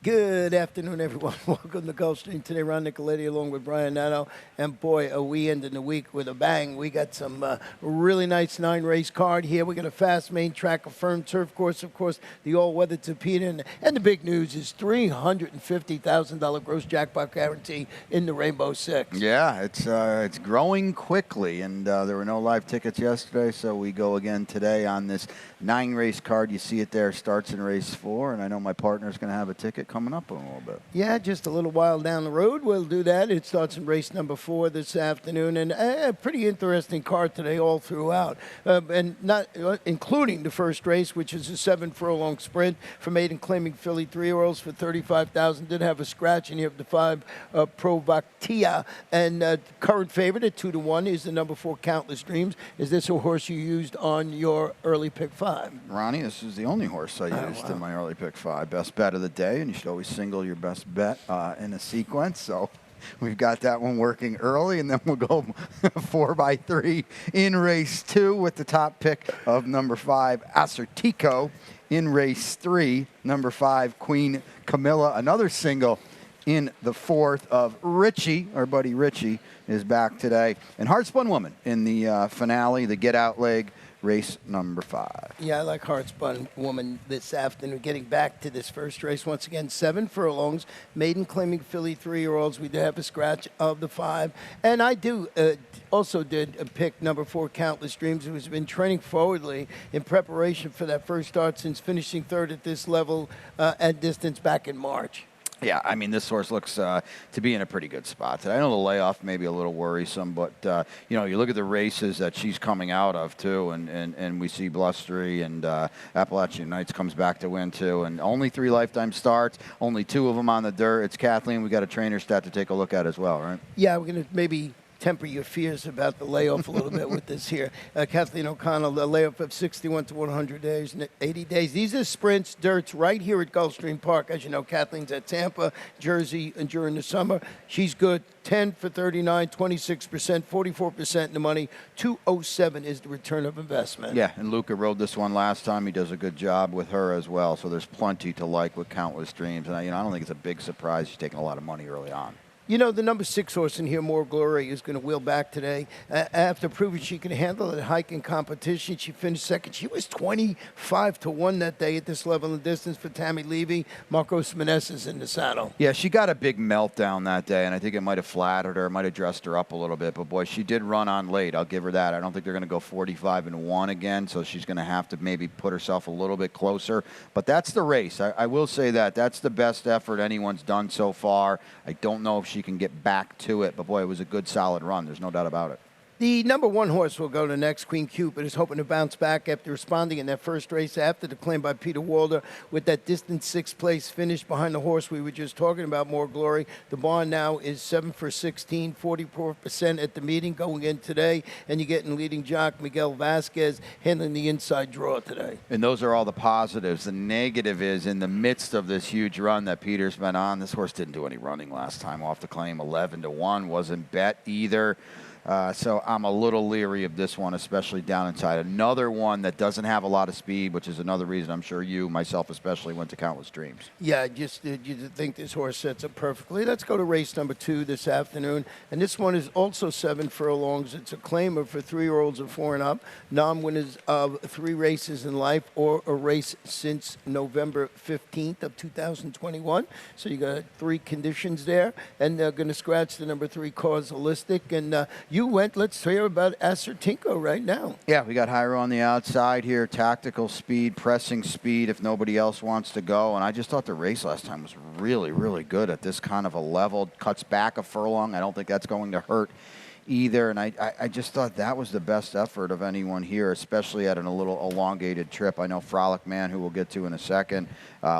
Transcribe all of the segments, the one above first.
Good afternoon, everyone. Welcome to Gulfstream. Today, Ron Nicoletti along with Brian Nato. And boy, are we ending the week with a bang. We got some really nice 9-race card here. We got a fast main track, a firm turf course, of course, the all-weather Tapeta. And the big news is $350,000 gross jackpot guarantee in the Rainbow Six. Yeah, it's growing quickly, and there were no live tickets yesterday, so we go again today on this 9-race card. You see it there, starts in race 4, and I know my partner's going to have a ticket coming up in a little bit. Yeah, just a little while down the road, we'll do that. It starts in race number 4 this afternoon, and a pretty interesting card today all throughout, and not including the first race, which is a 7-furlong sprint for maiden claiming filly 3-year-olds for $35,000. Did have a scratch, and you have the 5 Provocatia, and current favorite at 2-1 is the number 4 Countless Dreams. Is this a horse you used on your early pick 5? Ronnie, this is the only horse I used in my early pick 5. Best bet of the day, and you should always single your best bet in a sequence. So we've got that one working early, and then we'll go 4x3 in race 2 with the top pick of number 5, Acertico. In race 3, number 5, Queen Camilla. Another single in the 4th of Richie. Our buddy Richie is back today. And Heartspun Woman in the finale, the get-out leg, race number 5. Yeah, I like Heartspun Woman this afternoon. Getting back to this first race, once again, 7 furlongs, maiden claiming filly 3-year-olds. We did have a scratch of the 5. And I also did pick number 4, Countless Dreams, who has been training forwardly in preparation for that first start since finishing 3rd at this level at distance back in March. Yeah, I mean, this horse looks to be in a pretty good spot today. I know the layoff may be a little worrisome, but, you look at the races that she's coming out of, too, and we see Blustery and Appalachian Nights comes back to win, too. And only 3 lifetime starts, only 2 of them on the dirt. It's Kathleen. We got a trainer stat to take a look at as well, right? Yeah, we're going to maybe temper your fears about the layoff a little bit with this here. Kathleen O'Connell, a layoff of 61 to 100 days, 80 days. These are sprints, dirts, right here at Gulfstream Park. As you know, Kathleen's at Tampa, Jersey, and during the summer. She's good. 10 for 39, 26%, 44% in the money. 207 is the return of investment. Yeah, and Luca rode this one last time. He does a good job with her as well. So there's plenty to like with Countless Dreams. And I don't think it's a big surprise she's taking a lot of money early on. You know, the number 6 horse in here, More Glory, is going to wheel back today. After proving she can handle a hike in competition, she finished 2nd. She was 25 to 1 that day at this level of distance for Tammy Levy. Marcos Menes is in the saddle. Yeah, she got a big meltdown that day, and I think it might have flattered her, might have dressed her up a little bit. But, boy, she did run on late. I'll give her that. I don't think they're going to go 45-1 again, so she's going to have to maybe put herself a little bit closer. But that's the race. I will say that. That's the best effort anyone's done so far. I don't know if she can get back to it, but boy, it was a good solid run. There's no doubt about it. The number 1 horse will go to next. Queen Cupid is hoping to bounce back after responding in that first race after the claim by Peter Walder with that distant 6th place finish behind the horse we were just talking about, More Glory. The barn now is 7 for 16, 44% at the meeting going in today, and you're getting leading jock Miguel Vasquez handling the inside draw today. And those are all the positives. The negative is in the midst of this huge run that Peter's been on, this horse didn't do any running last time off the claim. 11-1, wasn't bet either. So I'm a little leery of this one, especially down inside. Another one that doesn't have a lot of speed, which is another reason I'm sure you, myself especially, went to Countless Dreams. Yeah, you think this horse sets up perfectly. Let's go to race number 2 this afternoon. And this one is also 7 furlongs. It's a claimer for 3-year-olds and 4 and up, non-winners of 3 races in life or a race since November 15th of 2021. So you got 3 conditions there. And they're going to scratch the number 3 Causalistic. And you went, let's hear about Acertico right now. Yeah, we got Hyro on the outside here, tactical speed, pressing speed if nobody else wants to go. And I just thought the race last time was really, really good at this kind of a level. Cuts back a furlong. I don't think that's going to hurt either. And I just thought that was the best effort of anyone here, especially at a little elongated trip. I know Frolic Man, who we'll get to in a second,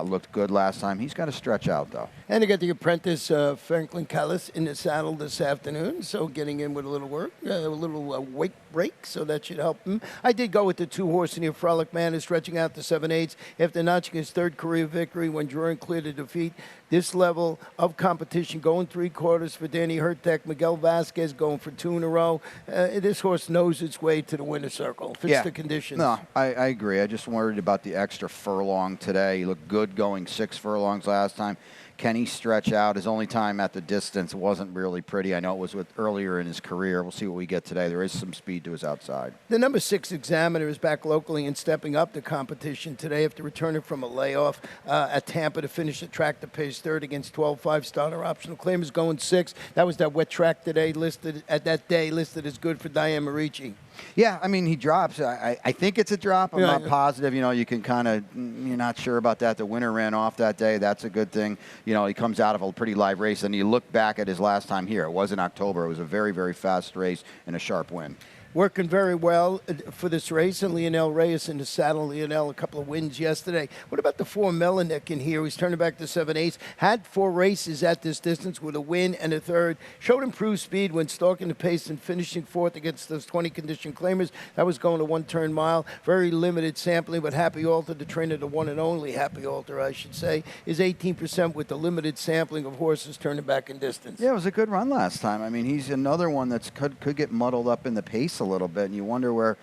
looked good last time. He's got to stretch out, though. And they got the apprentice, Franklin Callis, in the saddle this afternoon. So getting in with a little work, a little weight break, so that should help him. I did go with the 2 horse in here. Frolic Man is stretching out to 7/8 after notching his 3rd career victory when drawing clear to defeat. This level of competition going 3/4 for Danny Hertek. Miguel Vasquez going for 2 in a row. This horse knows its way to the winner's circle. Fits the conditions. No, I agree. I just worried about the extra furlong today. He looked good going 6 furlongs last time. Can he stretch out? His only time at the distance wasn't really pretty. I know it was earlier in his career. We'll see what we get today. There is some speed to his outside. The number 6 Examiner is back locally and stepping up the competition today after returning from a layoff at Tampa to finish the track to pace third against 12-5 starter optional claim is going 6. That was that wet track today listed as good for Diane Marici. Yeah, I mean, he drops. I think it's a drop. I'm not positive. You know, you can kind of, you're not sure about that. The winner ran off that day. That's a good thing. You know, he comes out of a pretty live race, and you look back at his last time here. It was in October. It was a very, very fast race and a sharp win. Working very well for this race, and Lionel Reyes in the saddle. Lionel, a couple of wins yesterday. What about the 4 Melanick in here? He's turning back to 7/8. Had 4 races at this distance with a win and a third. Showed improved speed when stalking the pace and finishing 4th against those 20 condition claimers. That was going to 1-turn mile. Very limited sampling, but Happy Alter, the trainer, the one and only Happy Alter, I should say, is 18% with the limited sampling of horses turning back in distance. Yeah, it was a good run last time. I mean, he's another one that could get muddled up in the pace a little bit, and you wonder where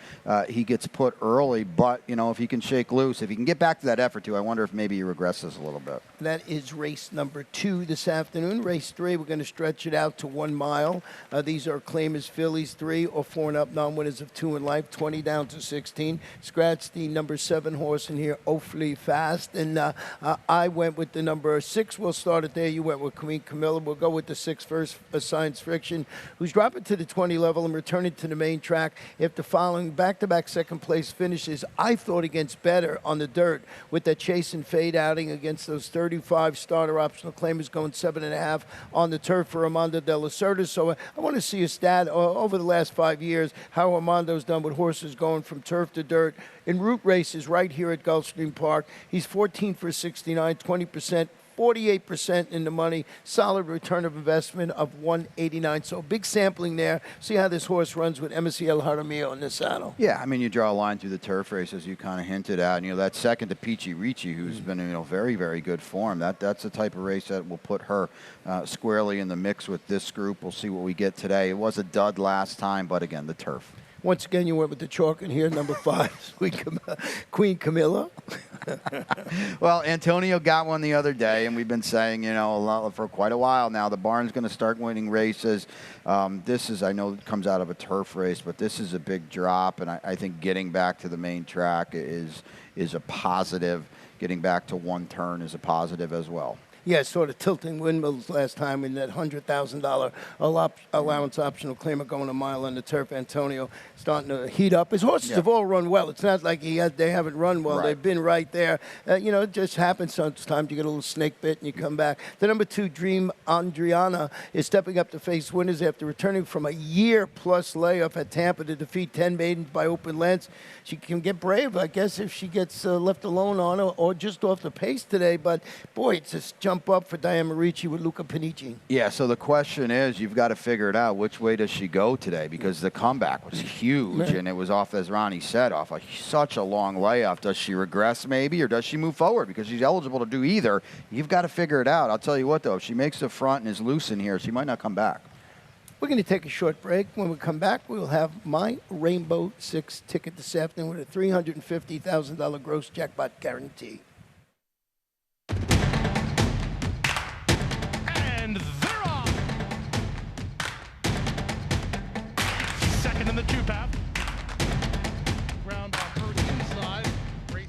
he gets put early. But, you know, if he can shake loose, if he can get back to that effort too, I wonder if maybe he regresses a little bit. That is race number 2 this afternoon. Race 3, we're going to stretch it out to 1 mile. These are claimers fillies, 3 or 4 and up, non-winners of 2 in life, 20 down to 16. Scratch the number 7 horse in here, Awfully Fast. And I went with the number 6. We'll start it there. You went with Queen Camilla. We'll go with the 6 first, Science Friction, who's dropping to the 20 level and returning to the main track after following back-to-back second-place finishes. I thought against better on the dirt with that chase and fade outing against those 35 starter optional claimers, going 7.5 on the turf for Armando de la Cerda. So I want to see a stat over the last 5 years, how Armando's done with horses going from turf to dirt in route races right here at Gulfstream Park. He's 14 for 69, 20%. 48% in the money, solid return of investment of 189. So big sampling there. See how this horse runs with MSCL Jaramillo in the saddle. Yeah, I mean, you draw a line through the turf race, as you kind of hinted at. And, you know, that second to Peachy Ricci, who's been in, you know, very, very good form. That's the type of race that will put her squarely in the mix with this group. We'll see what we get today. It was a dud last time, but again, the turf. Once again, you went with the chalk in here, number 5, Queen Camilla. Well, Antonio got one the other day, and we've been saying, you know, for quite a while now, the barn's going to start winning races. This is, I know it comes out of a turf race, but this is a big drop, and I think getting back to the main track is a positive. Getting back to 1 turn is a positive as well. Yeah, sort of tilting windmills last time in that $100,000 allowance optional claimer going a mile on the turf. Antonio starting to heat up. His horses have all run well. It's not like they haven't run well. Right. They've been right there. You know, it just happens sometimes. You get a little snake bit and you come back. The number 2, Dream Andriana, is stepping up to face winners after returning from a year-plus layoff at Tampa to defeat 10 maidens by open lengths. She can get brave, I guess, if she gets left alone on her or just off the pace today. But, boy, it's just jump up for Diane Marici with Luca Panici. Yeah, so the question is, you've got to figure it out. Which way does she go today? Because the comeback was huge, and it was off, as Ronnie said, off such a long layoff. Does she regress maybe, or does she move forward? Because she's eligible to do either. You've got to figure it out. I'll tell you what, though, if she makes the front and is loose in here, she might not come back. We're going to take a short break. When we come back, we'll have my Rainbow 6 ticket this afternoon with a $350,000 gross jackpot guarantee. And they're off. Second in the 2-path. Round by first inside. Race.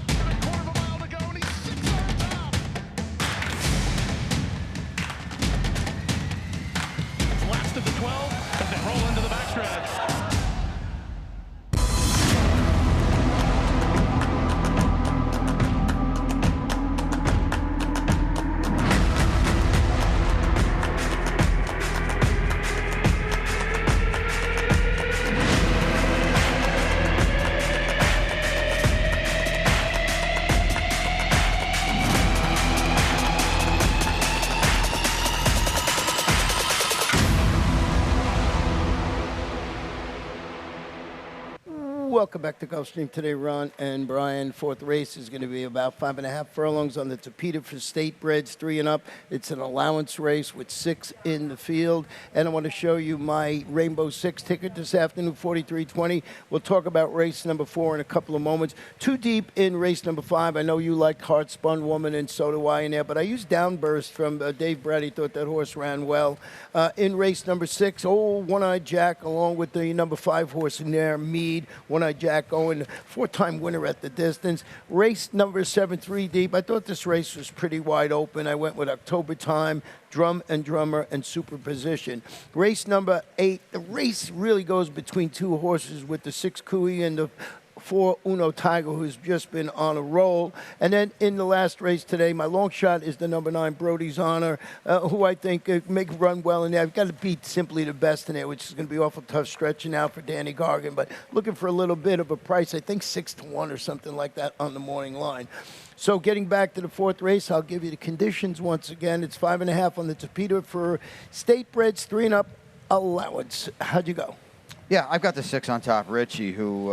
And a quarter of a mile to go, and he's 6 on top. Last of the 12 as they roll into the backstretch. Welcome back to Gulfstream today, Ron and Brian. Fourth race is going to be about 5.5 furlongs on the Tapeta for state breds, 3 and up. It's an allowance race with 6 in the field. And I want to show you my Rainbow 6 ticket this afternoon, 4320. We'll talk about race number 4 in a couple of moments. Too deep in race number 5. I know you liked Heart Spun Woman, and so do I in there, but I used Downburst from Dave Brady. Thought that horse ran well. In race number 6, One-Eyed Jack, along with the number 5 horse in there, Mead. One-Eyed Jack going, 4-time winner at the distance. Race number 7, 3 deep. I thought this race was pretty wide open. I went with October Time, Drum and Drummer, and Superposition. Race number 8, the race really goes between 2 horses with the 6 Cooey and the 4 Uno Tiger, who's just been on a roll. And then in the last race today, my long shot is the number 9 Brody's Honor, who I think make run well in there. I've got to beat Simply the Best in there, which is going to be awful tough stretching out for Danny Gargan, but looking for a little bit of a price, I think 6-1 or something like that on the morning line. So getting back to the 4th race, I'll give you the conditions once again. It's 5.5 on the Tapeta for state breds, 3 and up allowance. How'd you go? Yeah, I've got the 6 on top, Richie, who,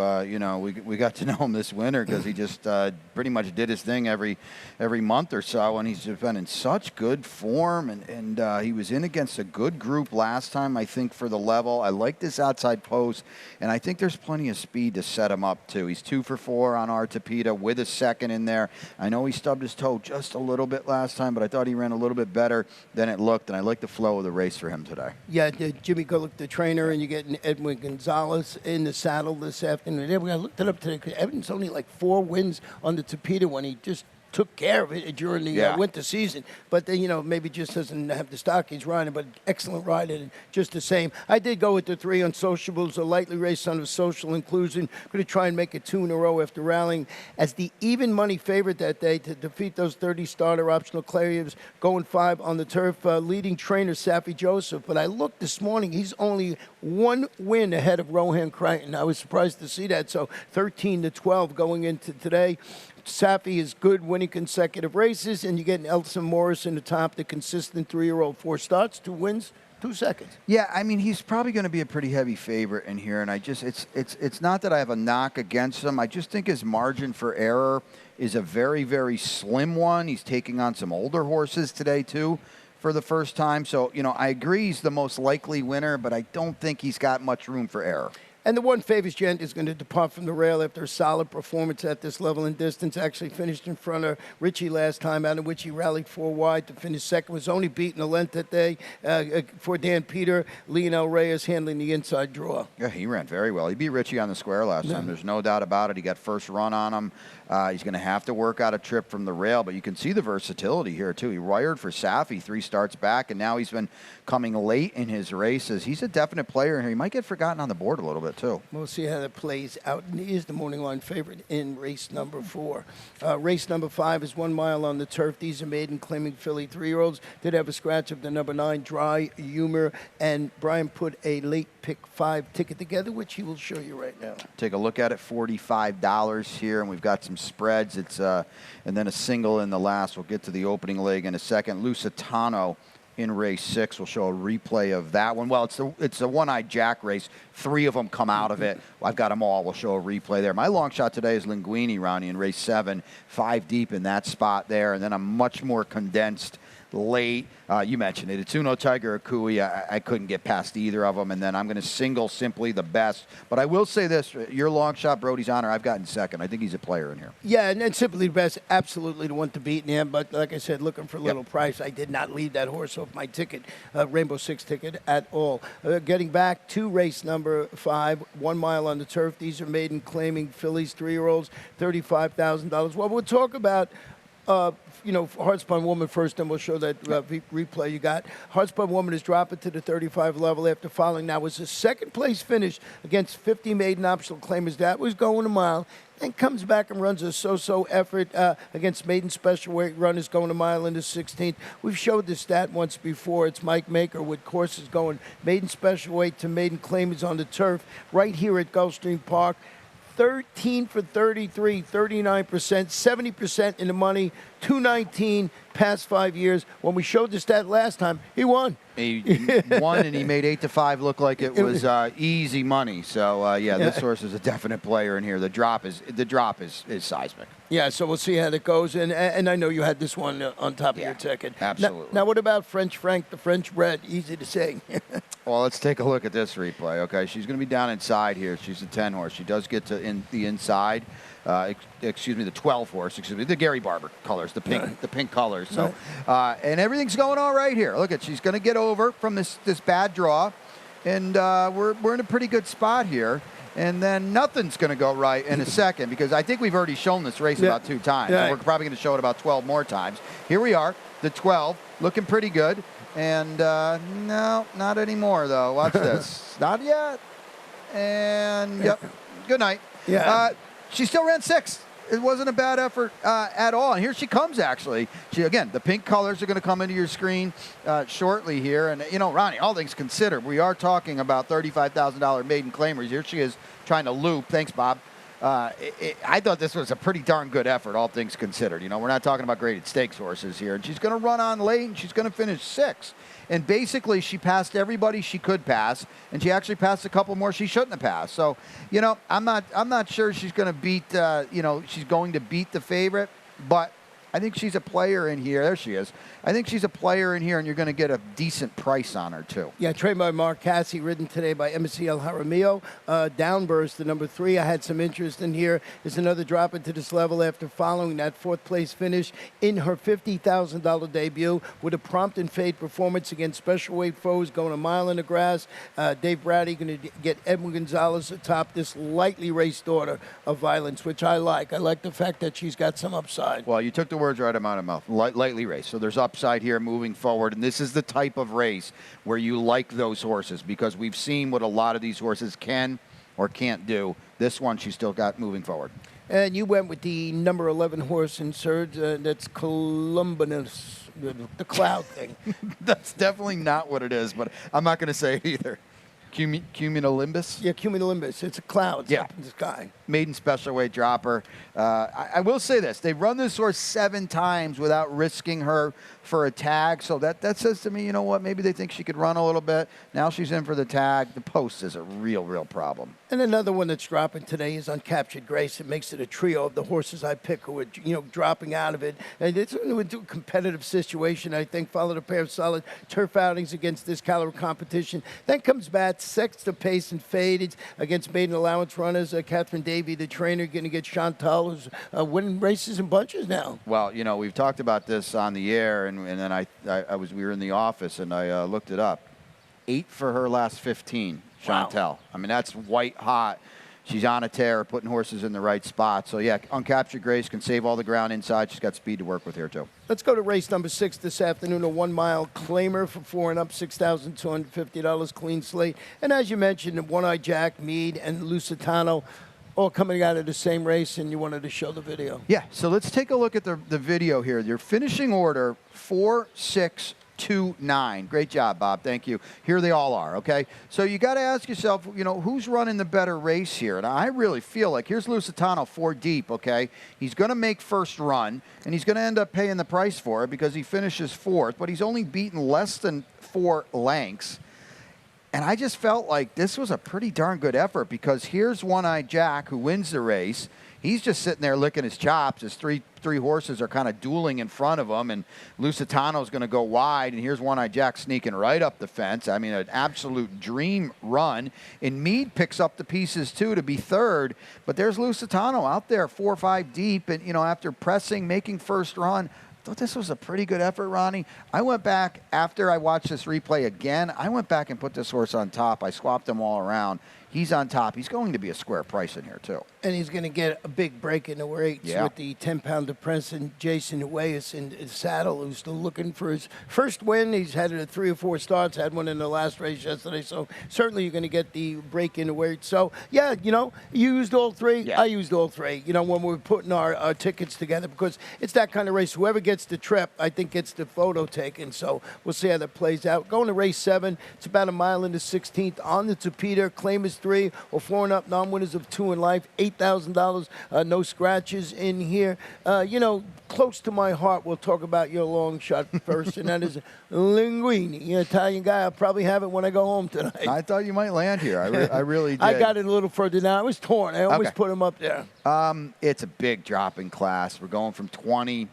we got to know him this winter because he just pretty much did his thing every month or so, and he's just been in such good form, and he was in against a good group last time, I think, for the level. I like this outside post, and I think there's plenty of speed to set him up, too. He's 2 for 4 on our Tapeta with a second in there. I know he stubbed his toe just a little bit last time, but I thought he ran a little bit better than it looked, and I like the flow of the race for him today. Yeah, Jimmy Gullick, the trainer, and you get Edwin Gonzalez in the saddle this afternoon. I looked it up today because Edwin's only like 4 wins on the Tapeta when he just took care of it during the winter season. But then, maybe just doesn't have the stock he's riding, but excellent rider, and just the same. I did go with the 3 Unsociables, a lightly raced son of social inclusion. Going to try and make it 2 in a row after rallying as the even money favorite that day to defeat those 30 starter optional clarions, going 5 on the turf. Leading trainer Safi Joseph, but I looked this morning, he's only 1 win ahead of Rohan Crichton. I was surprised to see that. So 13-12 going into today. Safi is good, winning consecutive races, and you get Elson Morris in the top, the consistent 3-year-old, 4 starts, 2 wins, 2 seconds. Yeah, I mean, he's probably going to be a pretty heavy favorite in here, and it's not that I have a knock against him. I just think his margin for error is a very, very slim one. He's taking on some older horses today, too, for the first time. So, I agree he's the most likely winner, but I don't think he's got much room for error. And the one Favors Gent is going to depart from the rail after a solid performance at this level and distance. Actually finished in front of Richie last time, out of which he rallied 4 wide to finish second. Was only beaten a length that day for Dan Peter. Lionel Reyes handling the inside draw. Yeah, he ran very well. He beat Richie on the square last time. There's no doubt about it. He got first run on him. He's going to have to work out a trip from the rail, but you can see the versatility here, too. He wired for Safi 3 starts back, and now he's been coming late in his races. He's a definite player here. He might get forgotten on the board a little bit, too. We'll see how that plays out. And he is the morning line favorite in race number 4. Race number 5 is 1 mile on the turf. These are maiden claiming filly 3-year-olds. Did have a scratch of the number 9, Dry Humor, and Brian put a late pick 5 ticket together, which he will show you right now. Take a look at it, $45 here, and we've got some spreads. It's and then a single in the last. We'll get to the opening leg in a second. Lusitano in race 6. We'll show a replay of that one. Well, it's a One-Eyed Jack race. 3 of them come out of it. I've got them all. We'll show a replay there. My long shot today is Linguini, Ronnie, in race 7. 5 deep in that spot there, and then a much more condensed late. You mentioned it. It's Uno Tiger or Cooey. I couldn't get past either of them, and then I'm going to single Simply the Best. But I will say this, your long shot, Brody's Honor, I've gotten second. I think he's a player in here. Yeah, and then Simply the Best, absolutely the one to beat in him. But like I said, looking for a little price. I did not leave that horse off my ticket, Rainbow 6 ticket at all. Getting back to race number 5, 1 mile on the turf. These are maiden claiming fillies, 3-year-olds, $35,000. Well, we'll talk about Heartspun Woman first, then we'll show that replay you got. Heartspun Woman is dropping to the 35 level after following. Now, was a second-place finish against 50 maiden optional claimers. That was going a mile. Then comes back and runs a so-so effort against maiden special weight runners going a mile into 16th. We've showed this stat once before. It's Mike Maker with courses going maiden special weight to maiden claimers on the turf right here at Gulfstream Park. 13 for 33, 39%, 70% in the money, 219 past 5 years. When we showed the stat last time, he won. He won, and he made 8-5 look like it was easy money. So yeah, this horse is a definite player in here. The drop is seismic. Yeah, so we'll see how that goes. And I know you had this one on top of your ticket. Absolutely. Now what about French Frank, the French bred? Easy to say. Well, let's take a look at this replay. Okay, she's going to be down inside here. She's a 10 horse. She does get to the inside. The 12 horse. The Gary Barber colors, the pink colors. So, and everything's going all right here. Look at, she's going to get over from this bad draw, and we're in a pretty good spot here. And then nothing's going to go right in a second, because I think we've already shown this race about 2 times. Yeah. And we're probably going to show it about 12 more times. Here we are, the 12, looking pretty good. And no, not anymore, though. Watch this. Not yet. And, yep, good night. Yeah. She still ran 6th. It wasn't a bad effort at all. And here she comes, actually. Again, the pink colors are going to come into your screen shortly here. And, you know, Ronnie, all things considered, we are talking about $35,000 maiden claimers. Here she is trying to loop. Thanks, Bob. I thought this was a pretty darn good effort, all things considered. You know, we're not talking about graded stakes horses here. And she's going to run on late, and she's going to finish 6th. And basically, she passed everybody she could pass, and she actually passed a couple more she shouldn't have passed. So, you know, I'm not sure she's going to beat. She's going to beat the favorite, but I think she's a player in here. There she is. I think she's a player in here, and you're going to get a decent price on her, too. Yeah, trained by Mark Cassie, ridden today by MCL Jaramillo. Downburst, the number 3. I had some interest in here. Is another drop into this level after following that 4th place finish in her $50,000 debut with a prompt and fade performance against special weight foes, going a mile in the grass. Dave Brady going to get Edwin Gonzalez atop this lightly raced order of Violence, which I like. I like the fact that she's got some upside. Well, you took the words right out of my mouth. Lightly raced. So there's upside here moving forward. And this is the type of race where you like those horses, because we've seen what a lot of these horses can or can't do. This one she's still got moving forward. And you went with the number 11 horse in Surge. That's Columbus, the cloud thing. That's definitely not what it is, but I'm not going to say it either. Cumulonimbus? Yeah, cumulonimbus. It's a cloud up in the sky. Maiden special weight dropper. I will say this. They've run this horse 7 times without risking her for a tag. So that says to me, you know what, maybe they think she could run a little bit. Now she's in for the tag. The post is a real problem. And another one that's dropping today is Uncaptured Grace. It makes it a trio of the horses I pick who are, dropping out of it. And it's a competitive situation, I think. Followed a pair of solid turf outings against this caliber competition. Then comes back, sets the pace and faded against maiden allowance runners. Catherine Davey, the trainer, going to get Chantal, who's winning races in bunches now. Well, we've talked about this on the air, and then we were in the office, and I looked it up. 8 for her last 15, Chantal. Wow. I mean, that's white hot. She's on a tear, putting horses in the right spot. So, yeah, Uncaptured Grace can save all the ground inside. She's got speed to work with here, too. Let's go to race number 6 this afternoon, a 1-mile claimer for 4 and up, $6,250, clean slate. And as you mentioned, One-Eye Jack, Meade, and Lusitano all coming out of the same race, and you wanted to show the video. Yeah, so let's take a look at the video here. Your finishing order, 4, 6, 2, 9. Great job, Bob. Thank you. Here they all are, okay? So you got to ask yourself, who's running the better race here? And I really feel like, here's Lusitano, 4 deep, okay? He's going to make first run, and he's going to end up paying the price for it because he finishes 4th, but he's only beaten less than 4 lengths. And I just felt like this was a pretty darn good effort, because here's One-Eye Jack, who wins the race. He's just sitting there licking his chops as three horses are kind of dueling in front of him, and Lusitano's going to go wide, and here's One-Eye Jack sneaking right up the fence. I mean, an absolute dream run. And Meade picks up the pieces, too, to be 3rd. But there's Lusitano out there 4 or 5 deep, and, after pressing, making first run. I thought this was a pretty good effort, Ronnie. I went back after I watched this replay again. I went back and put this horse on top. I swapped them all around. He's on top. He's going to be a square price in here, too. And he's going to get a big break in the weights with the 10-pounder Princeton, Jason Hueyas in his saddle, who's still looking for his first win. He's had it at 3 or 4 starts, had one in the last race yesterday. So certainly you're going to get the break in the weight. So, yeah, you used all 3. Yeah. I used all 3, when we were putting our tickets together, because it's that kind of race. Whoever gets the trip, I think, gets the photo taken. So we'll see how that plays out. Going to race 7, it's about a mile into 16th on the Tapeta. Claim is 3 or 4 and up, non-winners of 2 in life, $8 $8,000, no scratches in here. Close to my heart, we'll talk about your long shot first, and that is Linguini, Italian guy. I'll probably have it when I go home tonight. I thought you might land here. I really did. I got it a little further down. I was torn. I always put him up there. It's a big drop in class. We're going from 20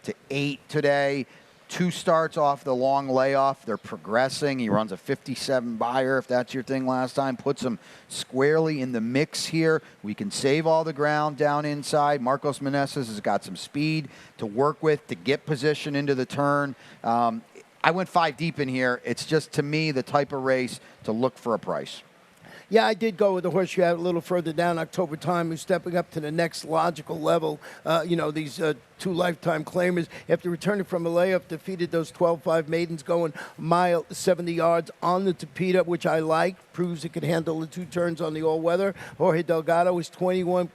to 8 today. 2 starts off the long layoff. They're progressing. He runs a 57 buyer, if that's your thing last time. Puts him squarely in the mix here. We can save all the ground down inside. Marcos Meneses has got some speed to work with to get position into the turn. I went 5 deep in here. It's just, to me, the type of race to look for a price. Yeah, I did go with the horse you have a little further down, October Time, who's stepping up to the next logical level. These 2 lifetime claimers, after returning from a layoff, defeated those 12-5 maidens going mile 70 yards on the Tapeta, which I like. Proves it can handle the 2 turns on the all-weather. Jorge Delgado is 21%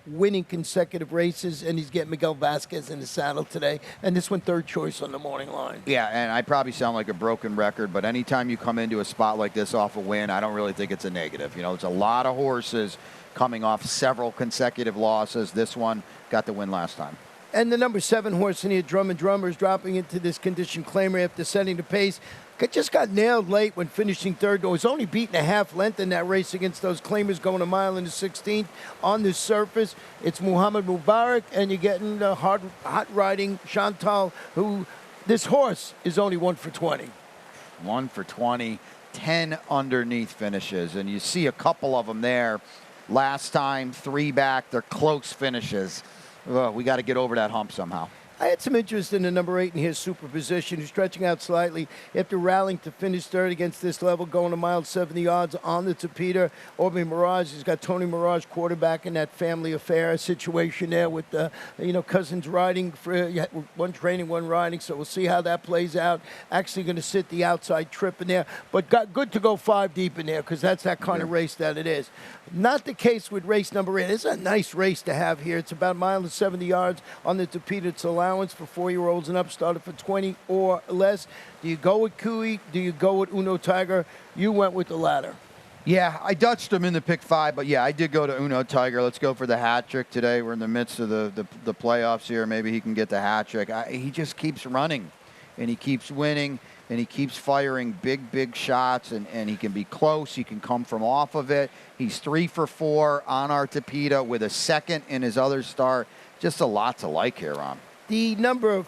winning consecutive races, and he's getting Miguel Vasquez in the saddle today. And this one, 3rd choice on the morning line. Yeah, and I probably sound like a broken record, but anytime you come into a spot like this off a win, I don't really think it's a negative. It's a lot of horses coming off several consecutive losses. This one got the win last time. And the number 7 horse in here, Drum and Drummer, is dropping into this condition claimer after setting the pace. Just got nailed late when finishing 3rd. Was only beaten a half length in that race against those claimers going a mile in the 16th. On the surface, it's Muhammad Mubarak, and you're getting the hot riding Chantal, who this horse is only 1 for 20. 1 for 20, 10 underneath finishes, and you see a couple of them there. Last time, 3 back, they're close finishes. We got to get over that hump somehow. I had some interest in the number 8 in his superposition, who's stretching out slightly after rallying to finish 3rd against this level, going a mile 70 yards on the Tapeta. Orbe Mirage, he's got Tony Mirage quarterback in that family affair situation there with, cousins riding, for one training, one riding, so we'll see how that plays out. Actually going to sit the outside trip in there, but got good to go 5 deep in there because that's that kind of race that it is. Not the case with race number 8. It's a nice race to have here. It's about a mile and 70 yards on the Tapeta. It's allowance for 4-year-olds and up, started for 20 or less. Do you go with Cooey? Do you go with Uno Tiger? You went with the latter. Yeah, I Dutched him in the pick 5, but yeah, I did go to Uno Tiger. Let's go for the hat trick today. We're in the midst of the playoffs here. Maybe he can get the hat trick. He just keeps running, and he keeps winning, and he keeps firing big shots, and he can be close. He can come from off of it. He's 3 for 4 on our Tapeta with a 2nd in his other start. Just a lot to like here, Ron. The number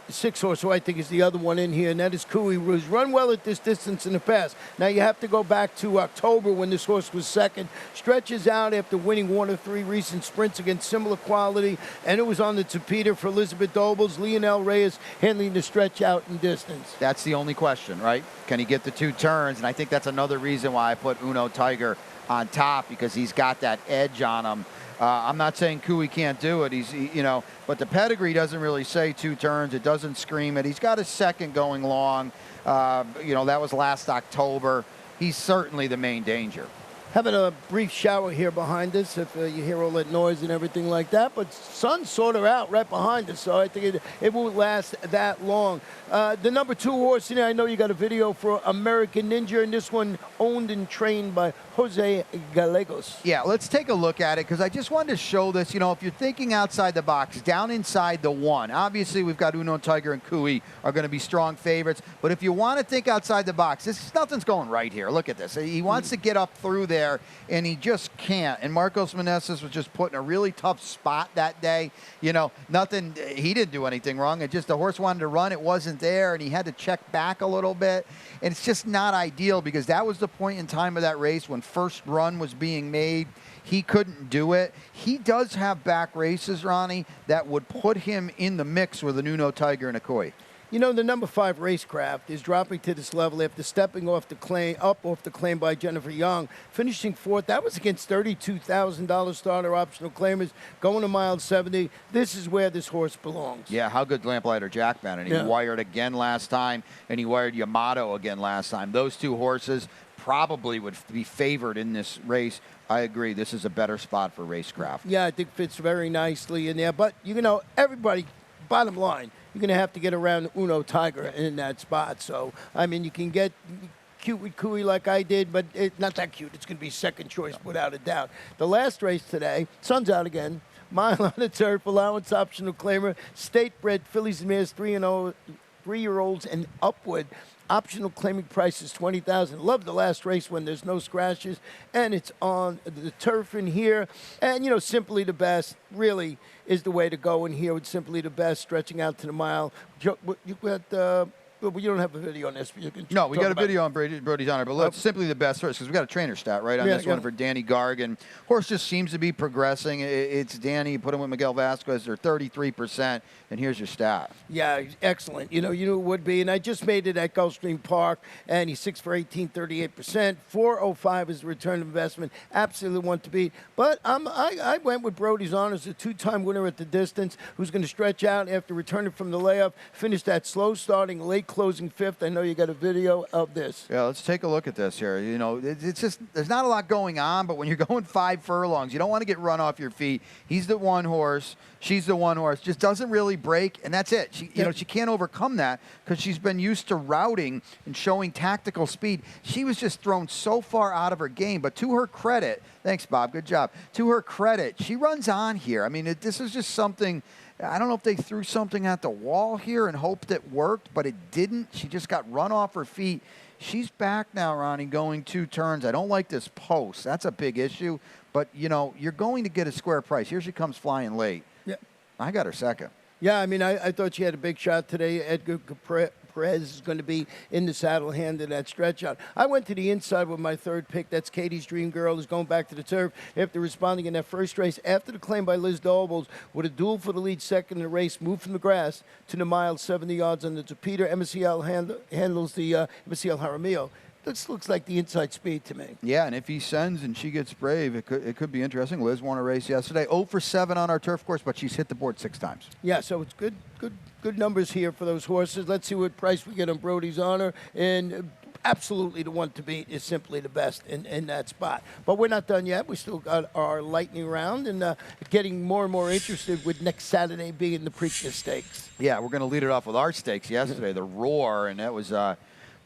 6 horse, who I think is the other one in here, and that is Cooey, who's run well at this distance in the past. Now, you have to go back to October when this horse was 2nd. Stretches out after winning 1 or 3 recent sprints against similar quality, and it was on the Tapeta for Elizabeth Dobles. Lionel Reyes handling the stretch out in distance. That's the only question, right? Can he get the 2 turns? And I think that's another reason why I put Uno Tiger on top, because he's got that edge on him. I'm not saying Cooey can't do it. But the pedigree doesn't really say 2 turns. It doesn't scream it. He's got a 2nd going long. That was last October. He's certainly the main danger. Having a brief shower here behind us, if you hear all that noise and everything like that. But sun's sort of out right behind us, so I think it won't last that long. The number 2 horse in there, I know you got a video for American Ninja, and this one owned and trained by Jose Gallegos. Yeah, let's take a look at it, because I just wanted to show this. If you're thinking outside the box, down inside the 1, obviously we've got Uno Tiger and Cooey are going to be strong favorites. But if you want to think outside the box, nothing's going right here. Look at this. He wants to get up through there, and he just can't. And Marcos Meneses was just put in a really tough spot that day. Nothing, he didn't do anything wrong. It just, the horse wanted to run. It wasn't there, and he had to check back a little bit. And it's just not ideal, because that was the point in time of that race when first run was being made. He couldn't do it. He does have back races, Ronnie, that would put him in the mix with an Uno Tiger and a Koi. The number 5 Racecraft is dropping to this level after stepping off the claim by Jennifer Young, finishing 4th. That was against $32,000 starter optional claimers, going a mile 70. This is where this horse belongs. Yeah, how good Lamplighter Jack been? And he wired again last time, and he wired Yamato again last time. Those 2 horses probably would be favored in this race. I agree. This is a better spot for Racecraft. Yeah, I think fits very nicely in there. But, everybody, bottom line, you're going to have to get around Uno Tiger in that spot. So, you cute with Cooey like I did, but not that cute. It's going to be second choice without a doubt. The last race today, sun's out again. Mile on the turf, allowance optional claimer, state-bred fillies and mares, 3-year-olds and upward. Optional claiming price is $20,000. Love the last race when there's no scratches, and it's on the turf in here. And, you know, Simply the Best really is the way to go in here with Simply the Best, stretching out to the mile. You got, well, you don't have a video on this, but you can. No, we talk got a about video on Brody's Honor, but let's Simply the Best first because we got a trainer stat right on this one for Danny Gargan. Horse just seems to be progressing. It's Danny. Put him with Miguel Vasquez. They're 33%, and here's your stat. Yeah, excellent. You knew it would be, and I just made it at Gulfstream Park, and he's 6 for 18, 38%. 405 is the return investment. Absolutely want to beat. But I went with Brody's Honors, a 2-time winner at the distance, who's going to stretch out after returning from the layoff, finish that slow starting, late closing 5th. I know you got a video of this. Yeah, let's take a look at this here. You know, it's just there's not a lot going on, but when you're going 5 furlongs, you don't want to get run off your feet. He's the one horse. She's the one horse. Just doesn't really break, and that's it. She, you know, she can't overcome that because she's been used to routing and showing tactical speed. She was just thrown so far out of her game, but to her credit, thanks, Bob, good job. To her credit, she runs on here. I mean, this is just something. I don't know if they threw something at the wall here and hoped it worked, but it didn't. She just got run off her feet. She's back now, Ronnie, going 2 turns. I don't like this post. That's a big issue. But, you know, you're going to get a square price. Here she comes flying late. Yeah. I got her second. Yeah, I mean, I thought she had a big shot today. Edgar Perez is going to be in the saddle handing that stretch out. I went to the inside with my 3rd pick. That's Katie's Dream Girl, who's going back to the turf after responding in that first race after the claim by Liz Dobles with a duel for the lead second in the race, moved from the grass to the mile, 70 yards under to Peter. MSCL handles the MSCL Jaramillo. This looks like the inside speed to me. Yeah, and if he sends and she gets brave, it could be interesting. Liz won a race yesterday. 0 for 7 on our turf course, but she's hit the board 6 times. Yeah, so it's good numbers here for those horses. Let's see what price we get on Brody's Honor. And absolutely the one to beat is Simply the Best in that spot. But we're not done yet. We still got our lightning round and getting more and more interested with next Saturday being the Preakness Stakes. Yeah, we're going to lead it off with our stakes yesterday, the Roar, and that was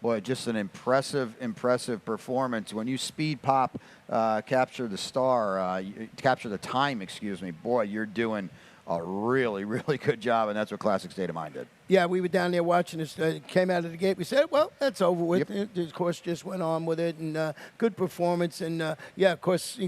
boy, just an impressive performance. When you speed pop, capture the star, capture the time, excuse me, boy, you're doing a really, really good job, and that's what Classic State of Mind did. Yeah, we were down there watching this. Came out of the gate. We said, well, that's over with. Yep. The course just went on with it, and good performance. And, yeah, of course,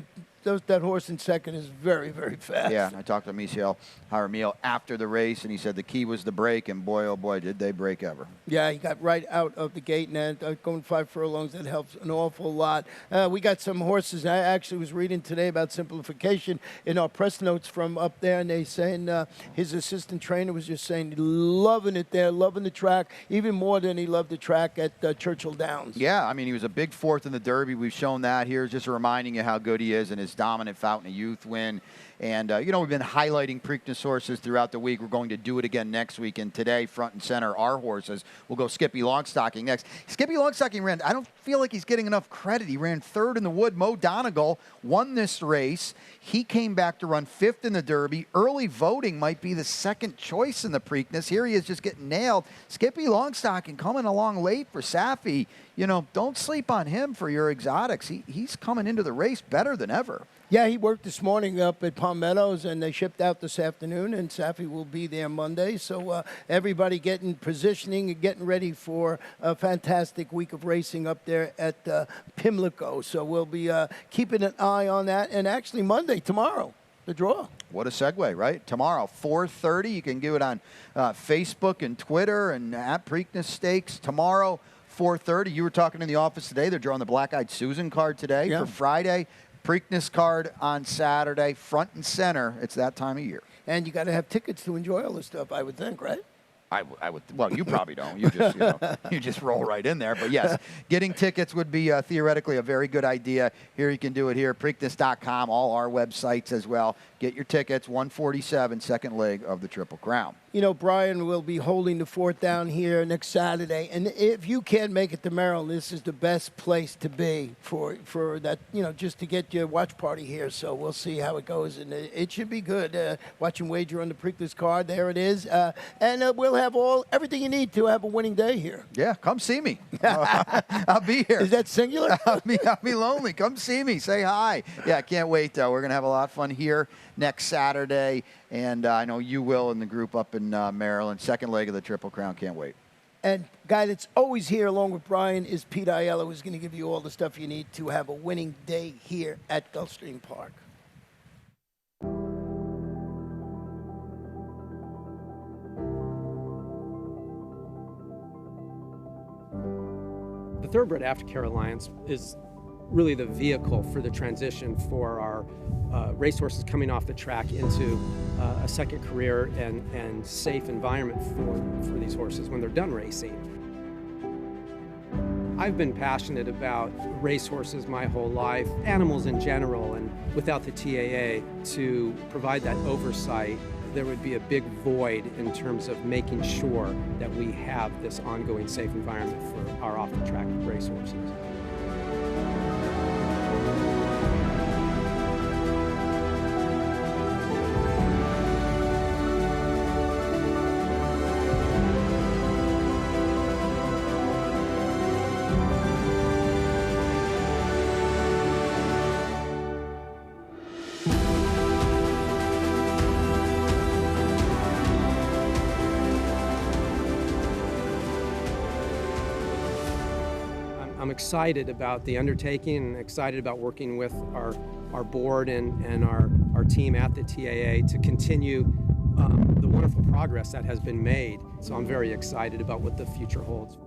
that horse in second is very, very fast. Yeah, I talked to Michel Jaramillo after the race, and he said the key was the break, and boy, oh boy, did they break ever. Yeah, he got right out of the gate, and going 5 furlongs, that helps an awful lot. We got some horses. I actually was reading today about simplification in our press notes from up there, and they saying his assistant trainer was just saying loving it there, loving the track, even more than he loved the track at Churchill Downs. Yeah, I mean, he was a big 4th in the Derby. We've shown that here, just reminding you how good he is and his dominant Fountain of Youth win. And, you know, we've been highlighting Preakness horses throughout the week. We're going to do it again next week. And today, front and center, our horses. We'll go Skippy Longstocking next. Skippy Longstocking ran, I don't feel like he's getting enough credit. He ran 3rd in the Wood. Mo Donegal won this race. He came back to run 5th in the Derby. Early voting might be the 2nd choice in the Preakness. Here he is just getting nailed. Skippy Longstocking coming along late for Safi. You know, don't sleep on him for your exotics. He's coming into the race better than ever. Yeah, he worked this morning up at Palm Meadows, and they shipped out this afternoon, and Safi will be there Monday. So everybody getting positioning and getting ready for a fantastic week of racing up there at Pimlico. So we'll be keeping an eye on that. And actually Monday, tomorrow, the draw. What a segue, right? Tomorrow, 4:30. You can do it on Facebook and Twitter and at Preakness Stakes. Tomorrow, 4:30. You were talking in the office today. They're drawing the Black-Eyed Susan card today for Friday. Preakness card on Saturday, front and center. It's that time of year. And you got to have tickets to enjoy all this stuff, I would think, right? I would. Well, you probably don't. You just, you just roll right in there. But yes, getting tickets would be theoretically a very good idea. Here you can do it here, Preakness.com, all our websites as well. Get your tickets. 147, second leg of the Triple Crown. You know, Brian will be holding the fort down here next Saturday. And if you can't make it to Maryland, this is the best place to be for that, you know, just to get your watch party here. So we'll see how it goes. And it should be good. Watch and wager on the Preakness card. There it is. And we'll have everything you need to have a winning day here. Yeah, come see me. I'll be here. Is that singular? I'll be lonely. Come see me. Say hi. Yeah, I can't wait, though. We're going to have a lot of fun here next Saturday, and I know you will in the group up in Maryland. Second leg of the Triple Crown. Can't wait. And guy that's always here along with Brian is Pete Aiello, who's going to give you all the stuff you need to have a winning day here at Gulfstream Park. The Thoroughbred Aftercare Alliance is really the vehicle for the transition for our racehorses coming off the track into a second career and safe environment for these horses when they're done racing. I've been passionate about racehorses my whole life, animals in general, and without the TAA to provide that oversight, there would be a big void in terms of making sure that we have this ongoing safe environment for our off-the-track racehorses. I'm excited about the undertaking and excited about working with our board and our team at the TAA to continue the wonderful progress that has been made. So I'm very excited about what the future holds.